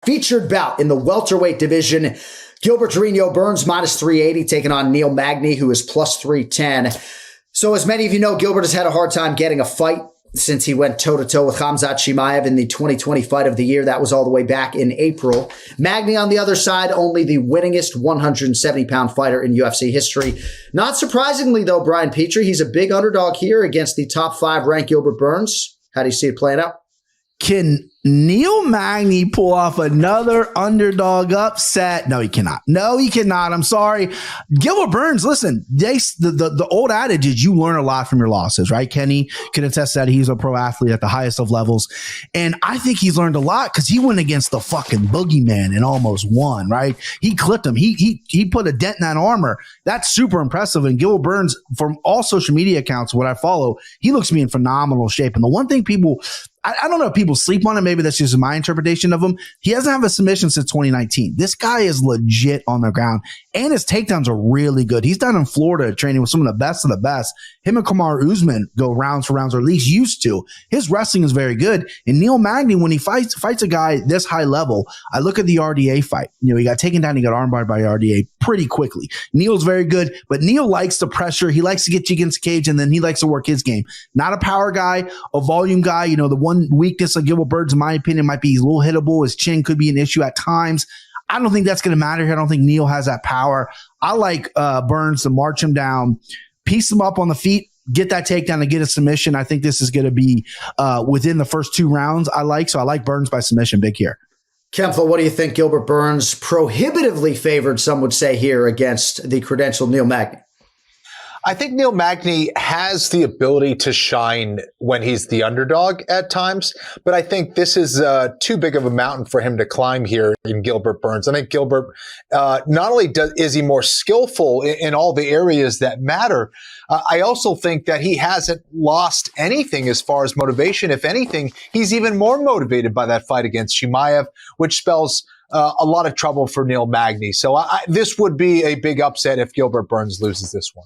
featured bout in the welterweight division. Gilbert Burns minus 380 taking on Neil Magny, who is plus 310. So as many of you know, Gilbert has had a hard time getting a fight since he went toe-to-toe with Khamzat Chimaev in the 2020 Fight of the Year. That was all the way back in April. Magny, on the other side, only the winningest 170-pound fighter in UFC history. Not surprisingly, though, Brian Petrie, he's a big underdog here against the top 5 ranked Gilbert Burns. How do you see it playing out? Can Neil Magny pull off another underdog upset? No, he cannot. No, he cannot. I'm sorry. Gilbert Burns, listen, the old adage is you learn a lot from your losses, right? Kenny can attest that he's a pro athlete at the highest of levels. And I think he's learned a lot because he went against the fucking boogeyman and almost won, right? He clipped him. He put a dent in that armor. That's super impressive. And Gilbert Burns, from all social media accounts, what I follow, he looks to be in phenomenal shape. And the one thing people, I don't know if people sleep on it. Maybe that's just my interpretation of him. He hasn't had a submission since 2019. This guy is legit on the ground, and his takedowns are really good. He's down in Florida training with some of the best of the best. Him and Kamaru Usman go rounds for rounds, or at least used to. His wrestling is very good. And Neil Magny, when he fights a guy this high level, I look at the RDA fight. You know, he got taken down. He got armbarred by RDA pretty quickly. Neil's very good, but Neil likes the pressure. He likes to get you against the cage, and then he likes to work his game. Not a power guy, a volume guy. You know, the one weakness of Gilbert Burns, in my opinion, might be he's a little hittable. His chin could be an issue at times. I don't think that's going to matter here. I don't think Neil has that power. I like Burns to march him down, piece him up on the feet, get that takedown and get a submission. I think this is going to be within the first 2 rounds. So I like Burns by submission big here. Kempfel, what do you think? Gilbert Burns prohibitively favored, some would say, here against the credentialed Neil Magny. I think Neil Magny has the ability to shine when he's the underdog at times, but I think this is too big of a mountain for him to climb here in Gilbert Burns. I think Gilbert, not only is he more skillful in all the areas that matter, I also think that he hasn't lost anything as far as motivation. If anything, he's even more motivated by that fight against Chimaev, which spells a lot of trouble for Neil Magny. So this would be a big upset if Gilbert Burns loses this one.